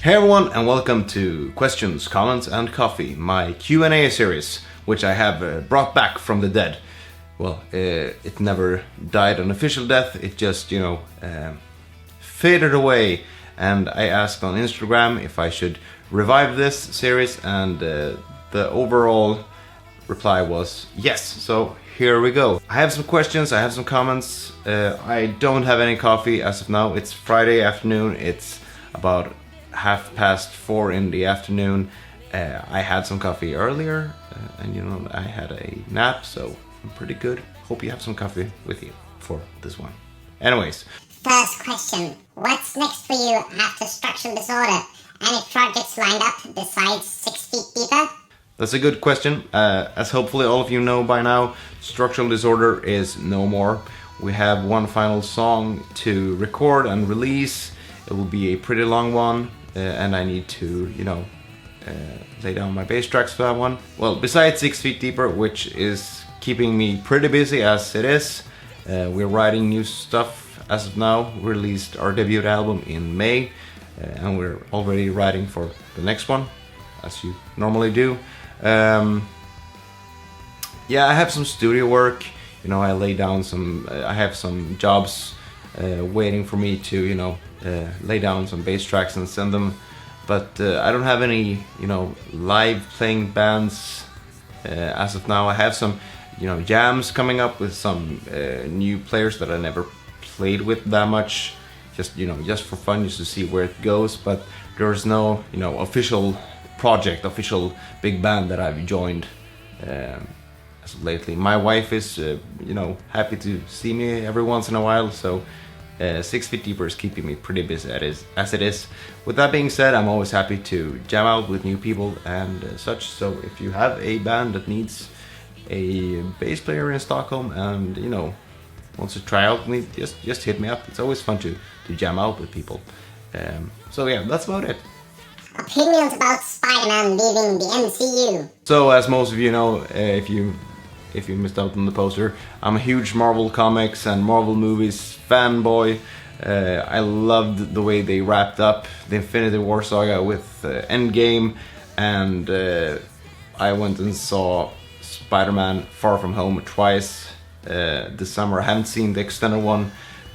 Hey everyone, and welcome to Questions, Comments and Coffee, my Q&A series, which I have brought back from the dead. Well, it never died an official death, it just, faded away. And I asked on Instagram if I should revive this series, and the overall reply was yes. So here we go. I have some questions, I have some comments. I don't have any coffee as of now. It's Friday afternoon, it's about 4:30 in the afternoon. I had some coffee earlier, and I had a nap, so I'm pretty good. Hope you have some coffee with you for this one. Anyways. First question. What's next for you after structural disorder? Any projects lined up besides 6 feet deeper? That's a good question. As hopefully all of you know by now, structural disorder is no more. We have one final song to record and release. It will be a pretty long one, and I need to, lay down my bass tracks for that one. Well, besides 6 feet deeper, which is keeping me pretty busy as it is, we're writing new stuff as of now. We released our debut album in May, and we're already writing for the next one, as you normally do. I have some studio work. I lay down I have some jobs waiting for me to, lay down some bass tracks and send them. But I don't have any, live playing bands as of now. I have some, jams coming up with some new players that I never played with that much. Just for fun, just to see where it goes. But there's no, official project, official big band that I've joined as of lately. My wife is, happy to see me every once in a while, so 6 feet deeper is keeping me pretty busy as it is. With that being said, I'm always happy to jam out with new people and such. So if you have a band that needs a bass player in Stockholm and wants to try out with me, just hit me up. It's always fun to jam out with people. So yeah, that's about it. Opinions about SpiderMan leaving the MCU. So as most of you know, if you missed out on the poster, I'm a huge Marvel Comics and Marvel movies fanboy. I loved the way they wrapped up the Infinity War saga with Endgame, and I went and saw Spider-Man Far From Home twice this summer. I haven't seen the extended one,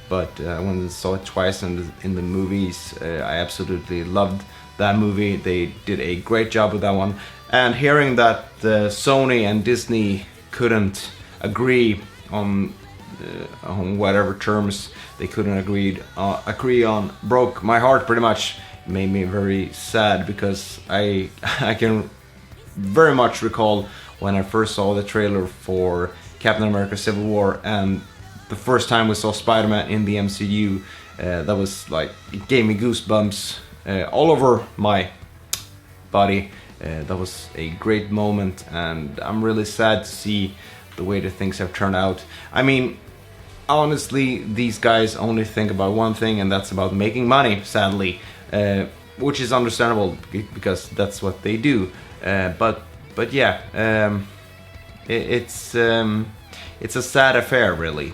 but I went and saw it twice in the movies. I absolutely loved that movie. They did a great job with that one. And hearing that Sony and Disney couldn't agree on whatever terms they couldn't agree on broke my heart pretty much. It made me very sad, because I can very much recall when I first saw the trailer for Captain America Civil War, and the first time we saw Spider-Man in the MCU, that was like, it gave me goosebumps all over my body. That was a great moment, and I'm really sad to see the way the things have turned out. I mean, honestly, these guys only think about one thing, and that's about making money, sadly, which is understandable because that's what they do. But yeah, it's a sad affair, really.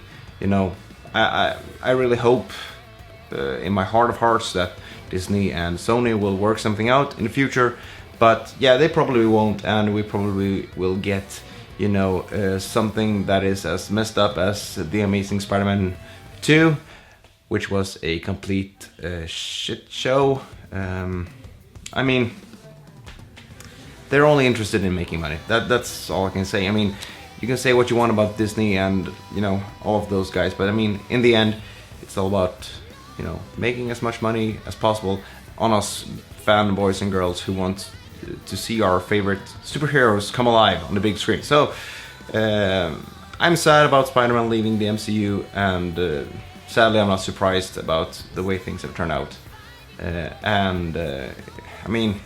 I really hope in my heart of hearts that Disney and Sony will work something out in the future. But yeah, they probably won't, and we probably will get, something that is as messed up as The Amazing Spider-Man 2, which was a complete shit show. I mean, they're only interested in making money. That's all I can say. I mean, you can say what you want about Disney and, all of those guys, but I mean, in the end, it's all about, making as much money as possible on us fanboys and girls who want to see our favorite superheroes come alive on the big screen. So I'm sad about Spider-Man leaving the MCU, and sadly I'm not surprised about the way things have turned out. I mean,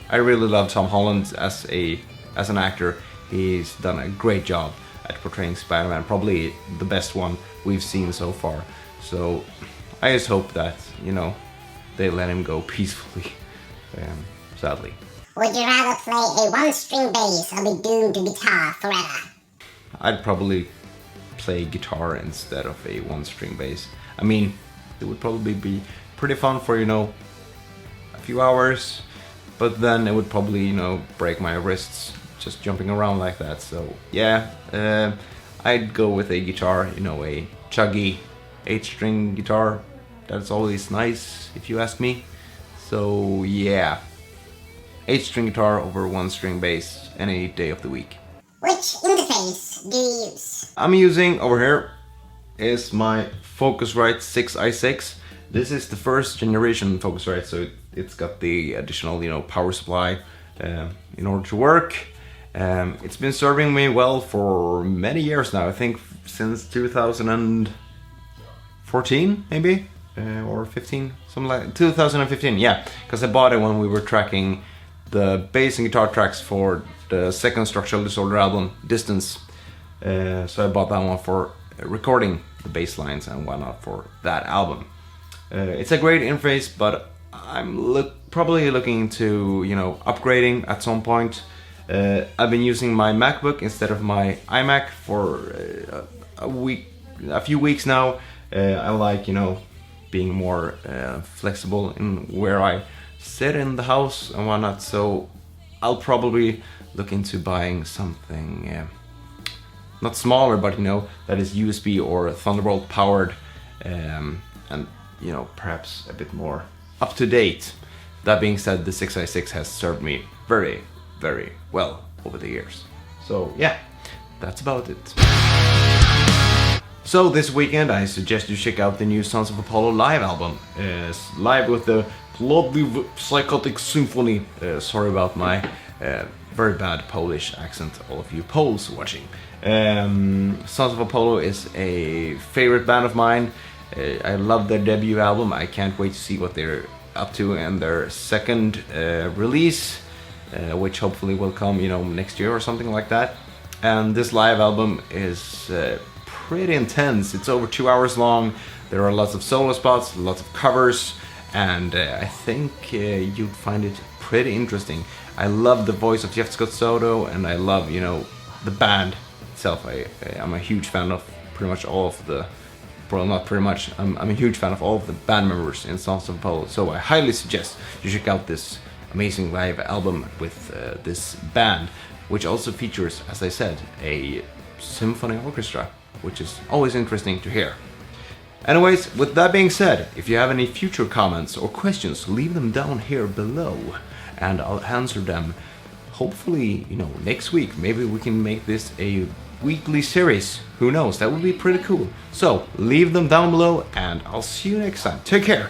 I really love Tom Holland as an actor. He's done a great job at portraying Spider-Man, probably the best one we've seen so far. So I just hope that, they let him go peacefully, sadly. Would you rather play a one-string bass or be doomed to guitar forever? I'd probably play guitar instead of a one-string bass. I mean, it would probably be pretty fun for, few hours, but then it would probably, you know, break my wrists just jumping around like that. So yeah, I'd go with a guitar, you know, a chuggy 8-string guitar. That's always nice, if you ask me. So yeah, 8-string guitar over 1-string bass any day of the week. Which interface do you use? I'm using over here is my Focusrite 6i6. This is the first generation Focusrite, so it's got the additional, you know, power supply in order to work. It's been serving me well for many years now. I think since 2014 maybe, or 15, something like 2015. Yeah, because I bought it when we were tracking the bass and guitar tracks for the second Structural Disorder album, Distance. So I bought that one for recording the bass lines and whatnot for that album. It's a great interface, but I'm probably looking into, you know, upgrading at some point. I've been using my MacBook instead of my iMac for a few weeks now. I like, you know, being more flexible in where I sit in the house and whatnot, so I'll probably look into buying something not smaller, but, you know, that is USB or Thunderbolt powered, and, you know, perhaps a bit more up to date. That being said, the 6i6 has served me very, very well over the years. So yeah, that's about it. So this weekend I suggest you check out the new Sons of Apollo live album. It's live with the Bloody Psychotic Symphony. Sorry about my very bad Polish accent, all of you Poles watching. Sons of Apollo is a favorite band of mine. I love their debut album. I can't wait to see what they're up to in their second release, which hopefully will come, you know, next year or something like that. And this live album is pretty intense. It's over 2 hours long. There are lots of solo spots, lots of covers, and I think you'd find it pretty interesting. I love the voice of Jeff Scott Soto, and I love, you know, the band itself. I'm a huge fan of pretty much all of the, well, not pretty much, I'm a huge fan of all of the band members in Sons of Apollo, so I highly suggest you check out this amazing live album with this band, which also features, as I said, a symphony orchestra, which is always interesting to hear. Anyways, with that being said, if you have any future comments or questions, leave them down here below and I'll answer them. Hopefully, you know, next week. Maybe we can make this a weekly series. Who knows? That would be pretty cool. So, leave them down below and I'll see you next time. Take care.